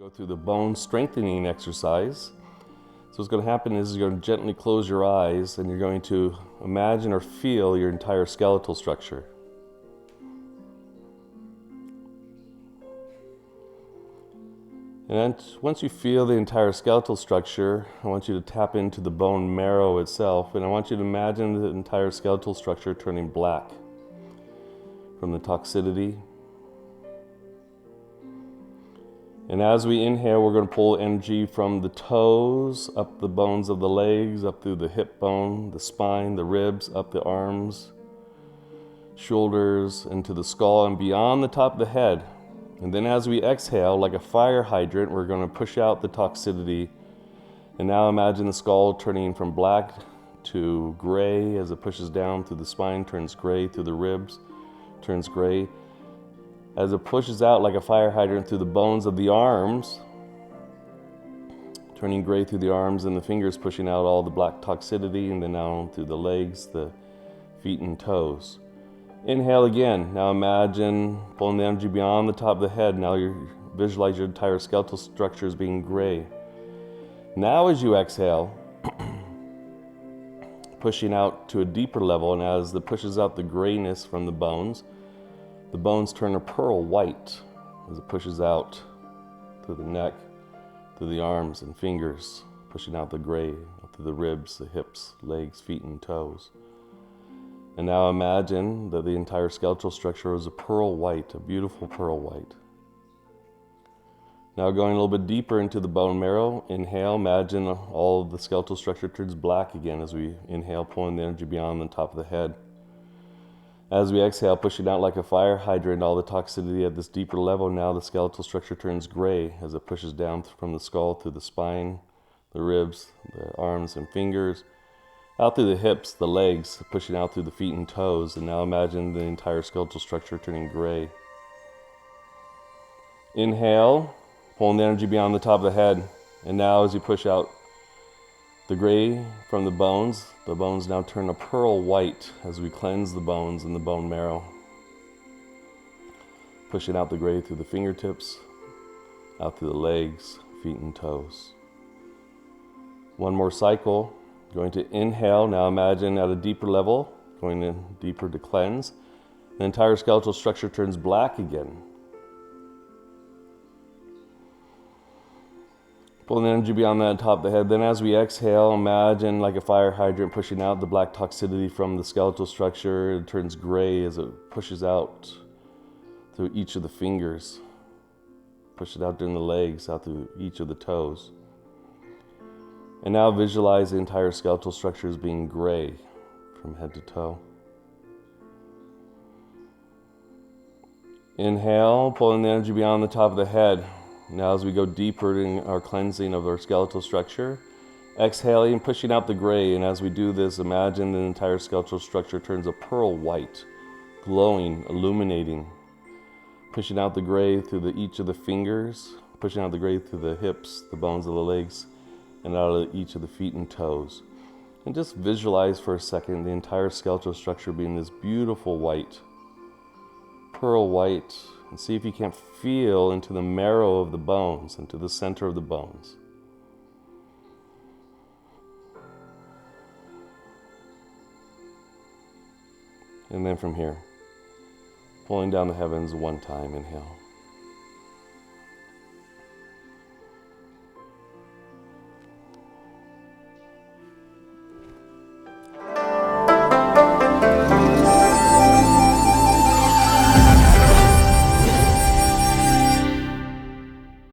Go through the bone strengthening exercise. So what's going to happen is you're going to gently close your eyes and you're going to imagine or feel your entire skeletal structure. And once you feel the entire skeletal structure, I want you to tap into the bone marrow itself, and I want you to imagine the entire skeletal structure turning black from the toxicity. And as we inhale, we're going to pull energy from the toes, up the bones of the legs, up through the hip bone, the spine, the ribs, up the arms, shoulders, into the skull, and beyond the top of the head. And then as we exhale, like a fire hydrant, we're going to push out the toxicity. And now imagine the skull turning from black to gray as it pushes down through the spine, turns gray through the ribs, turns gray. As it pushes out like a fire hydrant through the bones of the arms, turning gray through the arms and the fingers, pushing out all the black toxicity, and then down through the legs, the feet and toes. Inhale again. Now imagine pulling the energy beyond the top of the head. Now you visualize your entire skeletal structure as being gray. Now as you exhale, pushing out to a deeper level, and as it pushes out the grayness from the bones turn a pearl white as it pushes out through the neck, through the arms and fingers, pushing out the gray, up through the ribs, the hips, legs, feet, and toes. And now imagine that the entire skeletal structure is a pearl white, a beautiful pearl white. Now going a little bit deeper into the bone marrow, inhale, imagine all of the skeletal structure turns black again as we inhale, pulling the energy beyond the top of the head. As we exhale, pushing out like a fire hydrant all the toxicity at this deeper level, now the skeletal structure turns gray as it pushes down from the skull through the spine, the ribs, the arms and fingers, out through the hips, the legs, pushing out through the feet and toes. And now imagine the entire skeletal structure turning gray. Inhale, pulling the energy beyond the top of the head. And now as you push out the gray from the bones now turn a pearl white as we cleanse the bones and the bone marrow. Pushing out the gray through the fingertips, out through the legs, feet and toes. One more cycle. Going to inhale, now imagine at a deeper level, going in deeper to cleanse. The entire skeletal structure turns black again. Pulling the energy beyond that top of the head. Then as we exhale, imagine like a fire hydrant pushing out the black toxicity from the skeletal structure. It turns gray as it pushes out through each of the fingers. Push it out during the legs, out through each of the toes. And now visualize the entire skeletal structure as being gray from head to toe. Inhale, pulling the energy beyond the top of the head. Now as we go deeper in our cleansing of our skeletal structure, exhaling, pushing out the gray, and as we do this, imagine the entire skeletal structure turns a pearl white, glowing, illuminating, pushing out the gray through each of the fingers, pushing out the gray through the hips, the bones of the legs, and out of each of the feet and toes. And just visualize for a second the entire skeletal structure being this beautiful white, pearl white, and see if you can't feel into the marrow of the bones, into the center of the bones. And then from here, pulling down the heavens one time, inhale.